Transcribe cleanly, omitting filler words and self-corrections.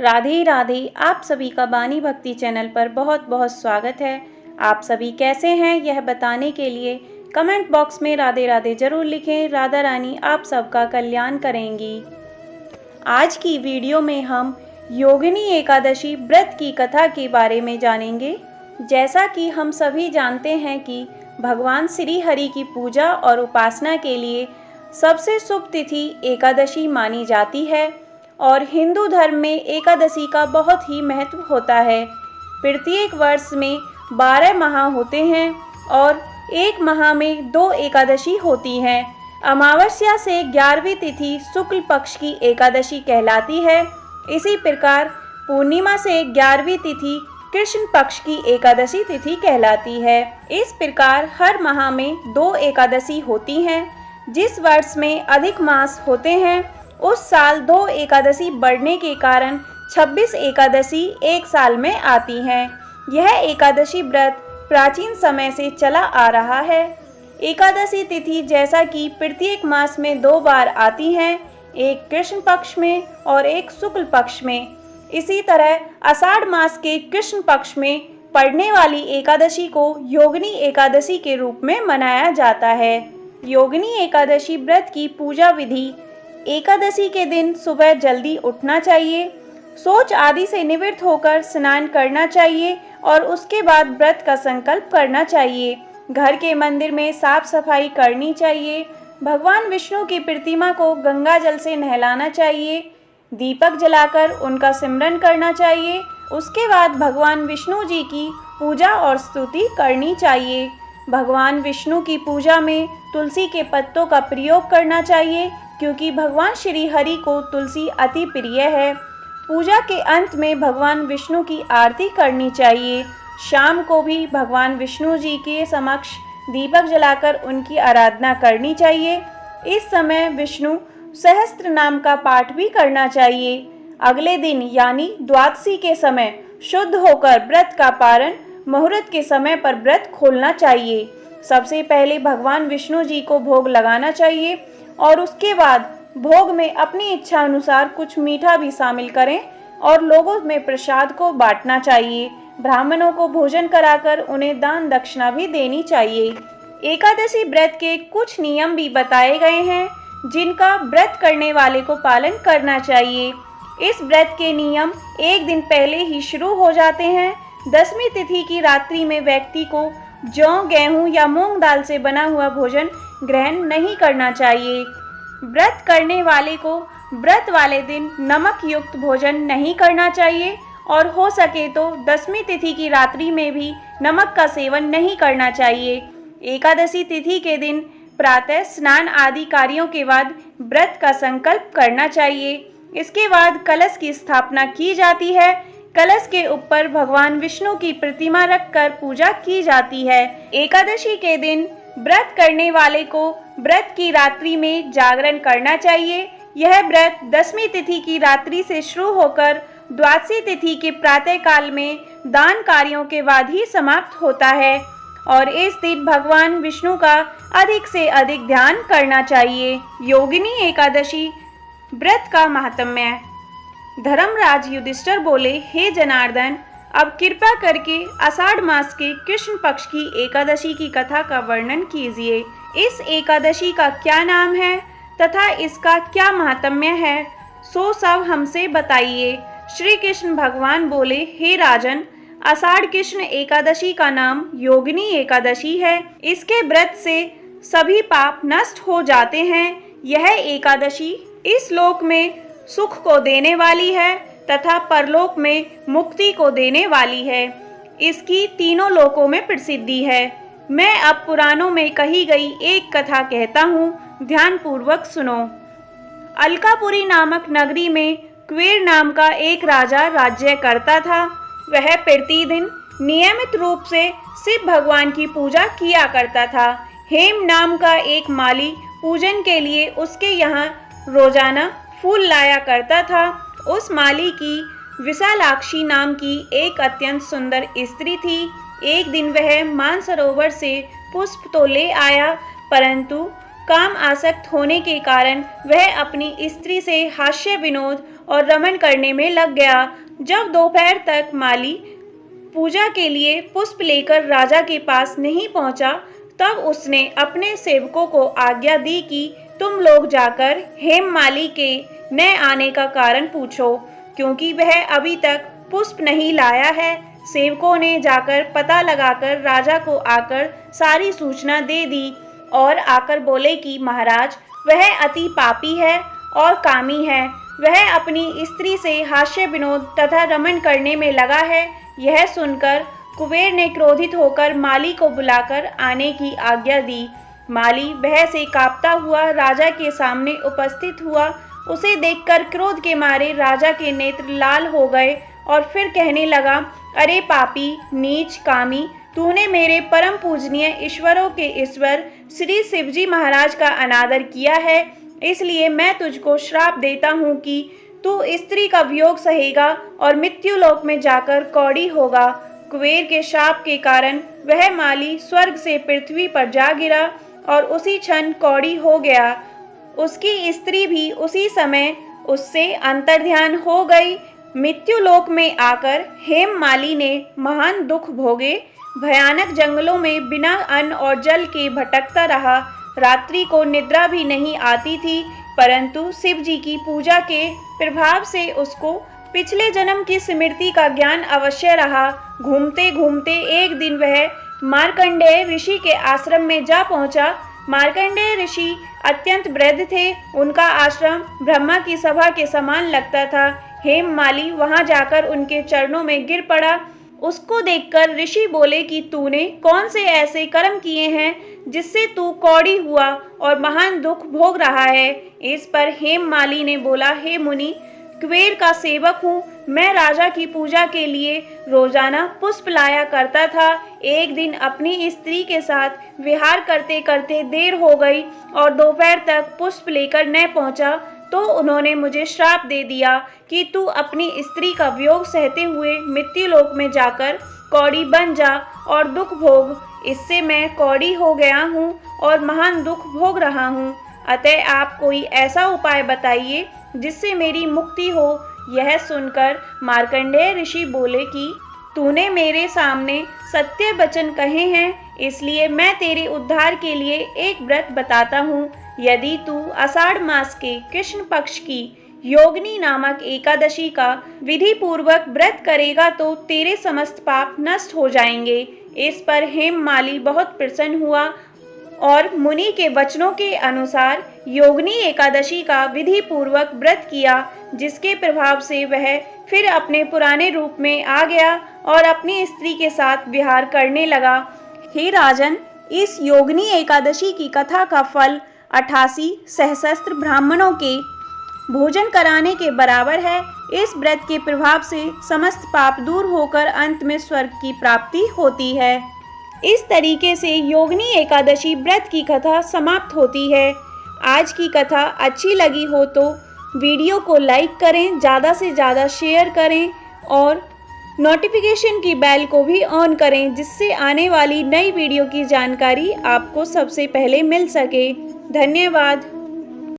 राधे राधे। आप सभी का बानी भक्ति चैनल पर बहुत बहुत स्वागत है। आप सभी कैसे हैं यह बताने के लिए कमेंट बॉक्स में राधे राधे जरूर लिखें। राधा रानी आप सबका कल्याण करेंगी। आज की वीडियो में हम योगिनी एकादशी व्रत की कथा के बारे में जानेंगे। जैसा कि हम सभी जानते हैं कि भगवान श्री हरि की पूजा और उपासना के लिए सबसे शुभ तिथि एकादशी मानी जाती है और हिंदू धर्म में एकादशी का बहुत ही महत्व होता है। प्रत्येक वर्ष में 12 माह होते हैं और एक माह में 2 एकादशी होती हैं। अमावस्या से 11वीं तिथि शुक्ल पक्ष की एकादशी कहलाती है। इसी प्रकार पूर्णिमा से 11वीं तिथि कृष्ण पक्ष की एकादशी तिथि कहलाती है। इस प्रकार हर माह में 2 एकादशी होती हैं। जिस वर्ष में अधिक मास होते हैं उस साल 2 एकादशी बढ़ने के कारण 26 एकादशी एक साल में आती हैं। यह एकादशी व्रत प्राचीन समय से चला आ रहा है। एकादशी तिथि जैसा कि प्रत्येक मास में 2 बार आती हैं, एक कृष्ण पक्ष में और एक शुक्ल पक्ष में। इसी तरह आषाढ़ मास के कृष्ण पक्ष में पड़ने वाली एकादशी को योगिनी एकादशी के रूप में मनाया जाता है। योगिनी एकादशी व्रत की पूजा विधि: एकादशी के दिन सुबह जल्दी उठना चाहिए, शौच आदि से निवृत्त होकर स्नान करना चाहिए और उसके बाद व्रत का संकल्प करना चाहिए। घर के मंदिर में साफ सफाई करनी चाहिए। भगवान विष्णु की प्रतिमा को गंगा जल से नहलाना चाहिए। दीपक जलाकर उनका सिमरन करना चाहिए। उसके बाद भगवान विष्णु जी की पूजा और स्तुति करनी चाहिए। भगवान विष्णु की पूजा में तुलसी के पत्तों का प्रयोग करना चाहिए क्योंकि भगवान श्री हरि को तुलसी अति प्रिय है। पूजा के अंत में भगवान विष्णु की आरती करनी चाहिए। शाम को भी भगवान विष्णु जी के समक्ष दीपक जलाकर उनकी आराधना करनी चाहिए। इस समय विष्णु सहस्त्र नाम का पाठ भी करना चाहिए। अगले दिन यानी द्वादशी के समय शुद्ध होकर व्रत का पारण मुहूर्त के समय पर व्रत खोलना चाहिए। सबसे पहले भगवान विष्णु जी को भोग लगाना चाहिए और उसके बाद भोग में अपनी इच्छा अनुसार कुछ मीठा भी शामिल करें और लोगों में प्रसाद को बांटना चाहिए। ब्राह्मणों को भोजन कराकर उन्हें दान दक्षिणा भी देनी चाहिए। एकादशी व्रत के कुछ नियम भी बताए गए हैं जिनका व्रत करने वाले को पालन करना चाहिए। इस व्रत के नियम एक दिन पहले ही शुरू हो जाते हैं। 10वीं तिथि की रात्रि में व्यक्ति को जौ, गेहूं या मूंग दाल से बना हुआ भोजन ग्रहण नहीं करना चाहिए। व्रत करने वाले को व्रत वाले दिन नमक युक्त भोजन नहीं करना चाहिए और हो सके तो 10वीं तिथि की रात्रि में भी नमक का सेवन नहीं करना चाहिए। एकादशी तिथि के दिन प्रातः स्नान आदि कार्यों के बाद व्रत का संकल्प करना चाहिए। इसके बाद कलश की स्थापना की जाती है। कलश के ऊपर भगवान विष्णु की प्रतिमा रखकर पूजा की जाती है। एकादशी के दिन व्रत करने वाले को व्रत की रात्रि में जागरण करना चाहिए। यह व्रत 10वीं तिथि की रात्रि से शुरू होकर द्वादशी तिथि के प्रातः काल में दान कार्यों के बाद ही समाप्त होता है और इस दिन भगवान विष्णु का अधिक से अधिक ध्यान करना चाहिए। योगिनी एकादशी व्रत का महात्म्य: धर्मराज युधिष्ठिर बोले, हे जनार्दन, अब कृपा करके आषाढ़ मास के कृष्ण पक्ष की एकादशी की कथा का वर्णन कीजिए। इस एकादशी का क्या नाम है तथा इसका क्या महात्म्य है, सो सब हमसे बताइए। श्री कृष्ण भगवान बोले, हे राजन, आषाढ़ कृष्ण एकादशी का नाम योगिनी एकादशी है। इसके व्रत से सभी पाप नष्ट हो जाते हैं। यह एकादशी इस लोक में सुख को देने वाली है तथा परलोक में मुक्ति को देने वाली है। इसकी तीनों लोकों में प्रसिद्धि है। मैं अब पुराणों में कही गई एक कथा कहता हूँ, ध्यान पूर्वक सुनो। अलकापुरी नामक नगरी में कुबेर नाम का एक राजा राज्य करता था। वह प्रतिदिन नियमित रूप से शिव भगवान की पूजा किया करता था। हेम नाम का एक माली पूजन के लिए उसके यहाँ रोजाना फूल लाया करता था। उस माली की विशालाक्षी नाम की एक अत्यंत सुंदर स्त्री थी। एक दिन वह मानसरोवर से पुष्प तो ले आया, परंतु काम आसक्त होने के कारण वह अपनी स्त्री से हास्य विनोद और रमन करने में लग गया। जब दोपहर तक माली पूजा के लिए पुष्प लेकर राजा के पास नहीं पहुंचा, तब उसने अपने सेवकों को आज्ञा दी कि तुम लोग जाकर हेममाली के न आने का कारण पूछो, क्योंकि वह अभी तक पुष्प नहीं लाया है। सेवकों ने जाकर पता लगाकर राजा को आकर सारी सूचना दे दी और आकर बोले कि महाराज, वह अति पापी है और कामी है। वह अपनी स्त्री से हास्य विनोद तथा रमन करने में लगा है। यह सुनकर कुबेर ने क्रोधित होकर माली को बुलाकर आने की आज्ञा दी। माली भय से कांपता हुआ राजा के सामने उपस्थित हुआ। उसे देखकर क्रोध के मारे राजा के नेत्र लाल हो गए और फिर कहने लगा, अरे पापी, नीच, कामी, तूने मेरे परम पूजनीय ईश्वरों के ईश्वर श्री शिवजी महाराज का अनादर किया है, इसलिए मैं तुझको श्राप देता हूँ कि तू स्त्री का वियोग सहेगा और मृत्युलोक में जाकर कौड़ी होगा। कुबेर के शाप के कारण वह माली स्वर्ग से पृथ्वी पर जा गिरा और उसी क्षण कौड़ी हो गया। उसकी स्त्री भी उसी समय उससे अंतर्ध्यान हो गई। मृत्युलोक में आकर हेममाली ने महान दुख भोगे। भयानक जंगलों में बिना अन्न और जल के भटकता रहा। रात्रि को निद्रा भी नहीं आती थी, परंतु शिव जी की पूजा के प्रभाव से उसको पिछले जन्म की स्मृति का ज्ञान अवश्य रहा। घूमते घूमते एक दिन वह मार्कंडेय ऋषि के आश्रम में जा पहुंचा। मार्कंडेय ऋषि अत्यंत वृद्ध थे। उनका आश्रम ब्रह्मा की सभा के समान लगता था। हेममाली वहां जाकर उनके चरणों में गिर पड़ा। उसको देखकर ऋषि बोले कि तूने कौन से ऐसे कर्म किए हैं जिससे तू कौड़ी हुआ और महान दुख भोग रहा है। इस पर हेममाली ने बोला, हे मुनि, कुबेर का सेवक हूँ। मैं राजा की पूजा के लिए रोजाना पुष्प लाया करता था। एक दिन अपनी स्त्री के साथ विहार करते करते देर हो गई और दोपहर तक पुष्प लेकर न पहुंचा, तो उन्होंने मुझे श्राप दे दिया कि तू अपनी स्त्री का वियोग सहते हुए मृत्युलोक में जाकर कौड़ी बन जा और दुख भोग। इससे मैं कौड़ी हो गया हूँ और महान दुख भोग रहा हूँ। अतः आप कोई ऐसा उपाय बताइए जिससे मेरी मुक्ति हो। यह सुनकर मार्कंडेय ऋषि बोले कि तूने मेरे सामने सत्य वचन कहे हैं, इसलिए मैं तेरे उद्धार के लिए एक व्रत बताता हूँ। यदि तू आषाढ़ मास के कृष्ण पक्ष की योगिनी नामक एकादशी का विधि पूर्वक व्रत करेगा तो तेरे समस्त पाप नष्ट हो जाएंगे। इस पर हेममाली बहुत प्रसन्न हुआ और मुनि के वचनों के अनुसार योगिनी एकादशी का विधि पूर्वक व्रत किया, जिसके प्रभाव से वह फिर अपने पुराने रूप में आ गया और अपनी स्त्री के साथ विहार करने लगा। हे राजन, इस योगिनी एकादशी की कथा का फल 88 सहस्त्र ब्राह्मणों के भोजन कराने के बराबर है। इस व्रत के प्रभाव से समस्त पाप दूर होकर अंत में स्वर्ग की प्राप्ति होती है। इस तरीके से योगिनी एकादशी व्रत की कथा समाप्त होती है। आज की कथा अच्छी लगी हो तो वीडियो को लाइक करें, ज़्यादा से ज़्यादा शेयर करें और नोटिफिकेशन की बेल को भी ऑन करें, जिससे आने वाली नई वीडियो की जानकारी आपको सबसे पहले मिल सके। धन्यवाद।